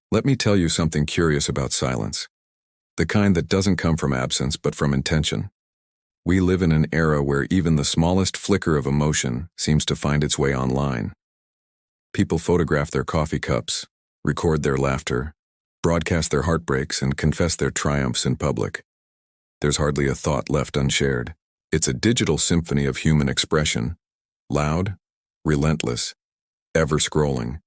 Let me tell you something curious about silence. The kind that doesn't come from absence but from intention. We live in an era where even the smallest flicker of emotion seems to find its way online. People photograph their coffee cups, record their laughter, broadcast their heartbreaks, and confess their triumphs in public. There's hardly a thought left unshared. It's a digital symphony of human expression, loud, relentless, ever scrolling.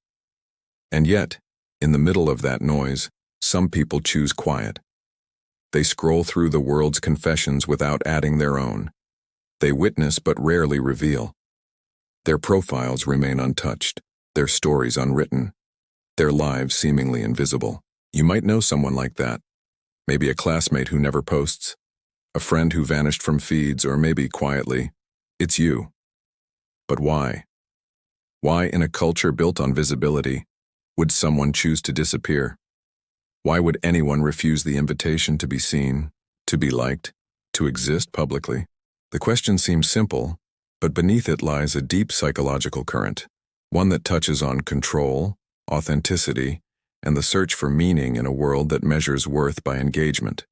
And yet, in the middle of that noise, some people choose quiet. They scroll through the world's confessions without adding their own. They witness but rarely reveal. Their profiles remain untouched, their stories unwritten, their lives seemingly invisible. You might know someone like that. Maybe a classmate who never posts, a friend who vanished from feeds, or maybe quietly, it's you. But why? Why, in a culture built on visibility, would someone choose to disappear? Why would anyone refuse the invitation to be seen, to be liked, to exist publicly? The question seems simple, but beneath it lies a deep psychological current, one that touches on control, authenticity, and the search for meaning in a world that measures worth by engagement.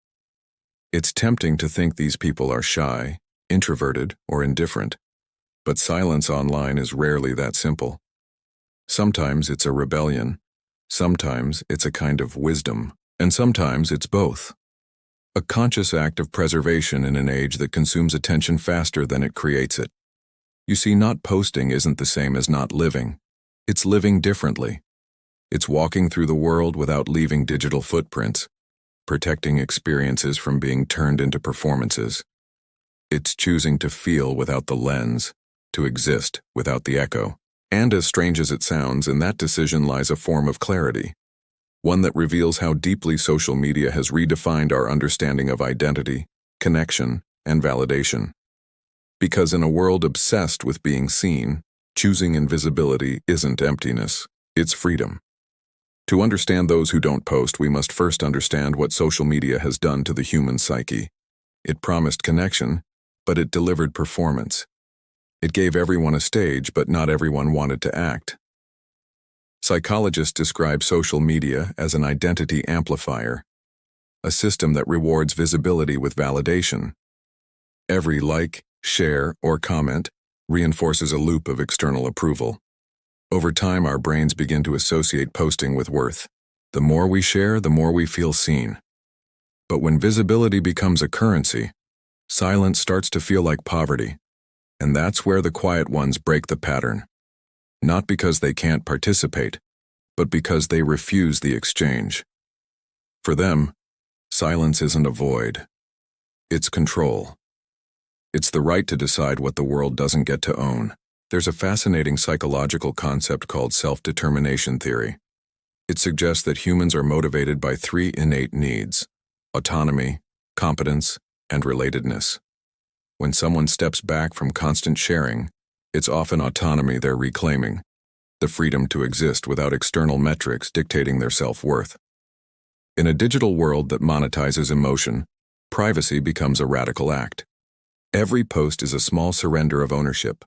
It's tempting to think these people are shy, introverted, or indifferent, but silence online is rarely that simple. Sometimes it's a rebellion, sometimes it's a kind of wisdom, and sometimes it's both. A conscious act of preservation in an age that consumes attention faster than it creates it. You see, not posting isn't the same as not living. It's living differently. It's walking through the world without leaving digital footprints, protecting experiences from being turned into performances. It's choosing to feel without the lens, to exist without the echo. And as strange as it sounds, in that decision lies a form of clarity, one that reveals how deeply social media has redefined our understanding of identity, connection, and validation. Because in a world obsessed with being seen, choosing invisibility isn't emptiness, it's freedom. To understand those who don't post, we must first understand what social media has done to the human psyche. It promised connection, but it delivered performance. It gave everyone a stage, but not everyone wanted to act. Psychologists describe social media as an identity amplifier, a system that rewards visibility with validation. Every like, share, or comment reinforces a loop of external approval. Over time, our brains begin to associate posting with worth. The more we share, the more we feel seen. But when visibility becomes a currency, silence starts to feel like poverty. And that's where the quiet ones break the pattern. Not because they can't participate, but because they refuse the exchange. For them, silence isn't a void. It's control. It's the right to decide what the world doesn't get to own. There's a fascinating psychological concept called self-determination theory. It suggests that humans are motivated by three innate needs: autonomy, competence, and relatedness. When someone steps back from constant sharing, it's often autonomy they're reclaiming, the freedom to exist without external metrics dictating their self-worth. In a digital world that monetizes emotion, privacy becomes a radical act. Every post is a small surrender of ownership.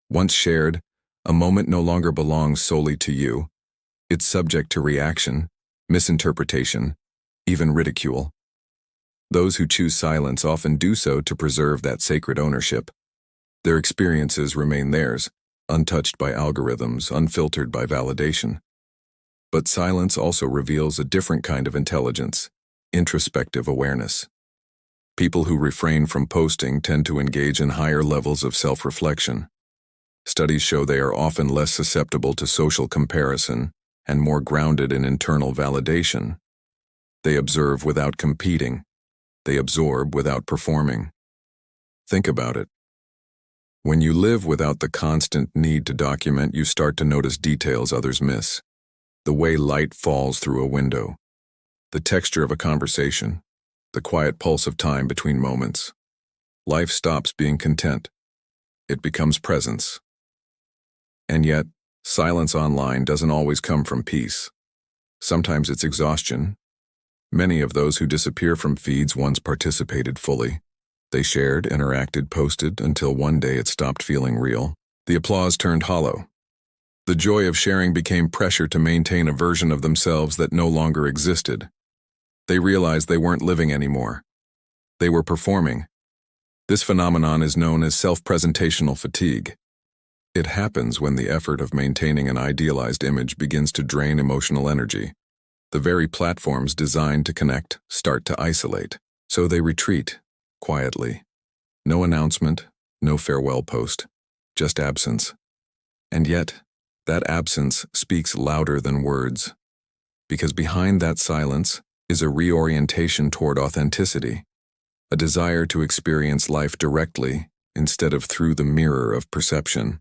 Once shared, a moment no longer belongs solely to you. It's subject to reaction, misinterpretation, even ridicule. Those who choose silence often do so to preserve that sacred ownership. Their experiences remain theirs, untouched by algorithms, unfiltered by validation. But silence also reveals a different kind of intelligence, introspective awareness. People who refrain from posting tend to engage in higher levels of self-reflection. Studies show they are often less susceptible to social comparison and more grounded in internal validation. They observe without competing. They absorb without performing. Think about it. When you live without the constant need to document, you start to notice details others miss. The way light falls through a window, the texture of a conversation, the quiet pulse of time between moments. Life stops being content. It becomes presence. And yet, silence online doesn't always come from peace. Sometimes it's exhaustion. Many of those who disappear from feeds once participated fully. They shared, interacted, posted, until one day it stopped feeling real. The applause turned hollow. The joy of sharing became pressure to maintain a version of themselves that no longer existed. They realized they weren't living anymore. They were performing. This phenomenon is known as self-presentational fatigue. It happens when the effort of maintaining an idealized image begins to drain emotional energy. The very platforms designed to connect start to isolate, so they retreat, quietly. No announcement, no farewell post, just absence. And yet, that absence speaks louder than words, because behind that silence is a reorientation toward authenticity, a desire to experience life directly instead of through the mirror of perception.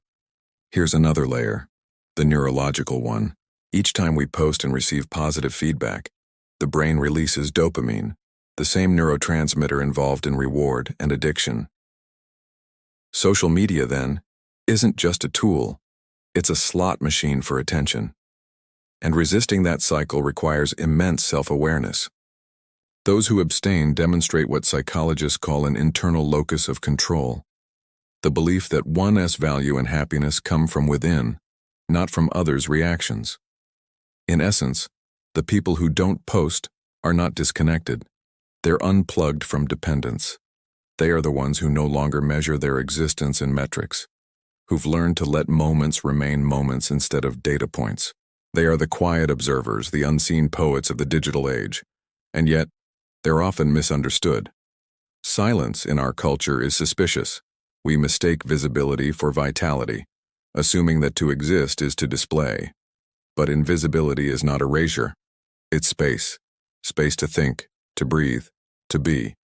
Here's another layer, the neurological one. Each time we post and receive positive feedback, the brain releases dopamine, the same neurotransmitter involved in reward and addiction. Social media, then, isn't just a tool, it's a slot machine for attention. And resisting that cycle requires immense self-awareness. Those who abstain demonstrate what psychologists call an internal locus of control, the belief that one's value and happiness come from within, not from others' reactions. In essence, the people who don't post are not disconnected. They're unplugged from dependence. They are the ones who no longer measure their existence in metrics, who've learned to let moments remain moments instead of data points. They are the quiet observers, the unseen poets of the digital age, and yet, they're often misunderstood. Silence in our culture is suspicious. We mistake visibility for vitality, assuming that to exist is to display. But invisibility is not erasure. It's space. Space to think, to breathe, to be.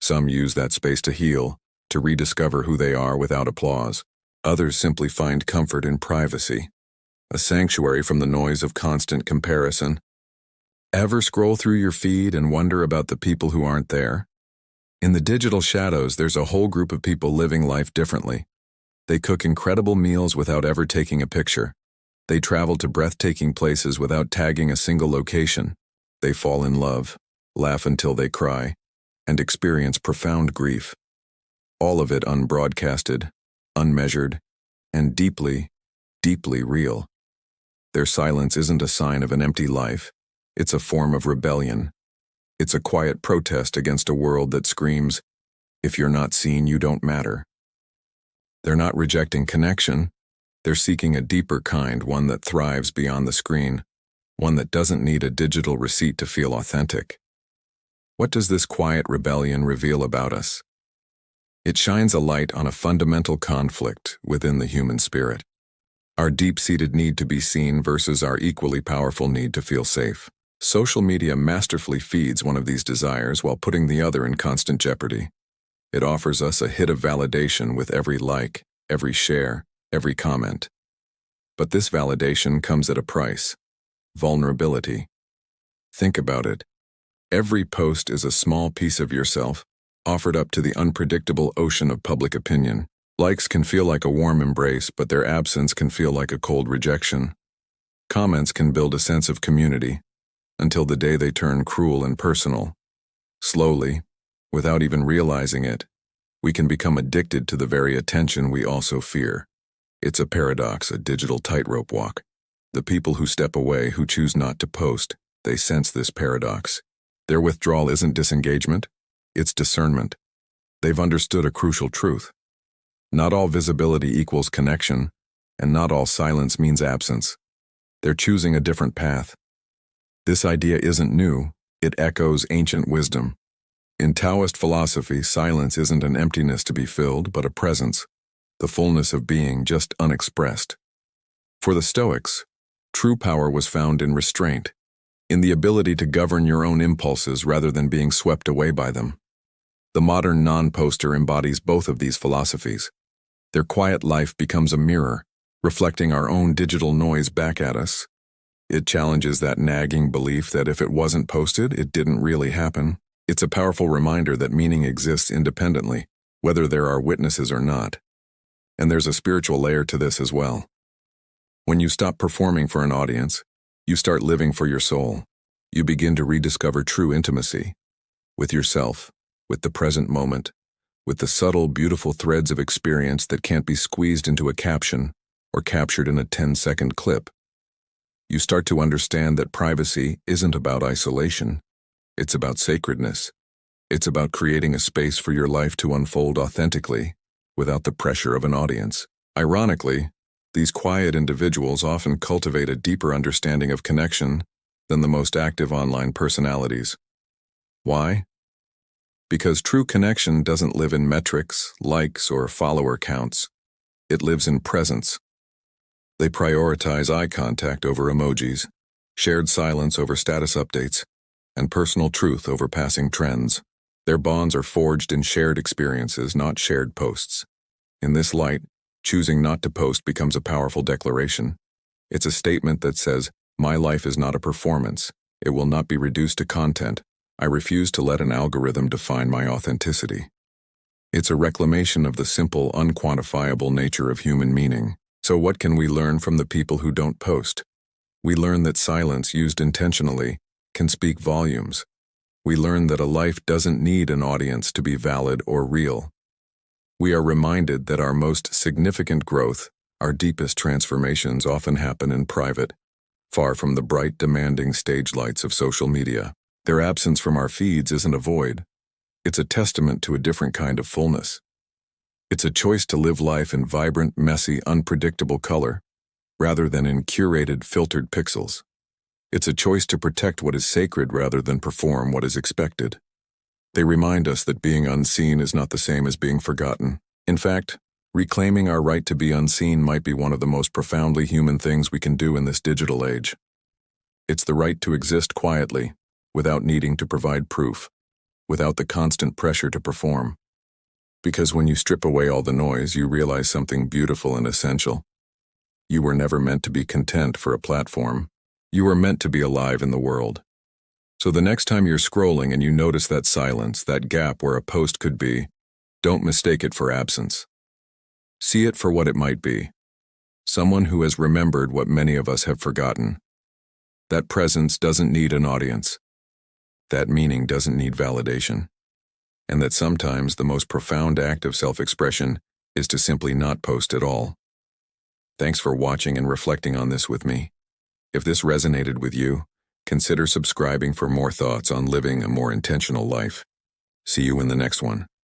Some use that space to heal, to rediscover who they are without applause. Others simply find comfort in privacy, a sanctuary from the noise of constant comparison. Ever scroll through your feed and wonder about the people who aren't there? In the digital shadows, there's a whole group of people living life differently. They cook incredible meals without ever taking a picture. They travel to breathtaking places without tagging a single location. They fall in love, laugh until they cry, and experience profound grief. All of it unbroadcasted, unmeasured, and deeply, deeply real. Their silence isn't a sign of an empty life. It's a form of rebellion. It's a quiet protest against a world that screams, "If you're not seen, you don't matter." They're not rejecting connection. They're seeking a deeper kind, one that thrives beyond the screen, one that doesn't need a digital receipt to feel authentic. What does this quiet rebellion reveal about us? It shines a light on a fundamental conflict within the human spirit. Our deep-seated need to be seen versus our equally powerful need to feel safe. Social media masterfully feeds one of these desires while putting the other in constant jeopardy. It offers us a hit of validation with every like, every share, every comment. But this validation comes at a price: vulnerability. Think about it. Every post is a small piece of yourself, offered up to the unpredictable ocean of public opinion. Likes can feel like a warm embrace, but their absence can feel like a cold rejection. Comments can build a sense of community, until the day they turn cruel and personal. Slowly, without even realizing it, we can become addicted to the very attention we also fear. It's a paradox, a digital tightrope walk. The people who step away, who choose not to post, they sense this paradox. Their withdrawal isn't disengagement, it's discernment. They've understood a crucial truth. Not all visibility equals connection, and not all silence means absence. They're choosing a different path. This idea isn't new, it echoes ancient wisdom. In Taoist philosophy, silence isn't an emptiness to be filled, but a presence, the fullness of being just unexpressed. For the Stoics, true power was found in restraint, in the ability to govern your own impulses rather than being swept away by them. The modern non-poster embodies both of these philosophies. Their quiet life becomes a mirror, reflecting our own digital noise back at us. It challenges that nagging belief that if it wasn't posted, it didn't really happen. It's a powerful reminder that meaning exists independently, whether there are witnesses or not. And there's a spiritual layer to this as well. When you stop performing for an audience, you start living for your soul. You begin to rediscover true intimacy with yourself, with the present moment, with the subtle, beautiful threads of experience that can't be squeezed into a caption or captured in a 10-second clip. You start to understand that privacy isn't about isolation. It's about sacredness. It's about creating a space for your life to unfold authentically, without the pressure of an audience. Ironically, these quiet individuals often cultivate a deeper understanding of connection than the most active online personalities. Why? Because true connection doesn't live in metrics, likes, or follower counts. It lives in presence. They prioritize eye contact over emojis, shared silence over status updates, and personal truth over passing trends. Their bonds are forged in shared experiences, not shared posts. In this light, choosing not to post becomes a powerful declaration. It's a statement that says, "My life is not a performance. It will not be reduced to content. I refuse to let an algorithm define my authenticity." It's a reclamation of the simple, unquantifiable nature of human meaning. So what can we learn from the people who don't post? We learn that silence used intentionally can speak volumes. We learn that a life doesn't need an audience to be valid or real. We are reminded that our most significant growth, our deepest transformations often happen in private, far from the bright, demanding stage lights of social media. Their absence from our feeds isn't a void. It's a testament to a different kind of fullness. It's a choice to live life in vibrant, messy, unpredictable color, rather than in curated, filtered pixels. It's a choice to protect what is sacred rather than perform what is expected. They remind us that being unseen is not the same as being forgotten. In fact, reclaiming our right to be unseen might be one of the most profoundly human things we can do in this digital age. It's the right to exist quietly, without needing to provide proof, without the constant pressure to perform. Because when you strip away all the noise, you realize something beautiful and essential. You were never meant to be content for a platform. You were meant to be alive in the world. So the next time you're scrolling and you notice that silence, that gap where a post could be, don't mistake it for absence. See it for what it might be. Someone who has remembered what many of us have forgotten. That presence doesn't need an audience. That meaning doesn't need validation. And that sometimes the most profound act of self-expression is to simply not post at all. Thanks for watching and reflecting on this with me. If this resonated with you, consider subscribing for more thoughts on living a more intentional life. See you in the next one.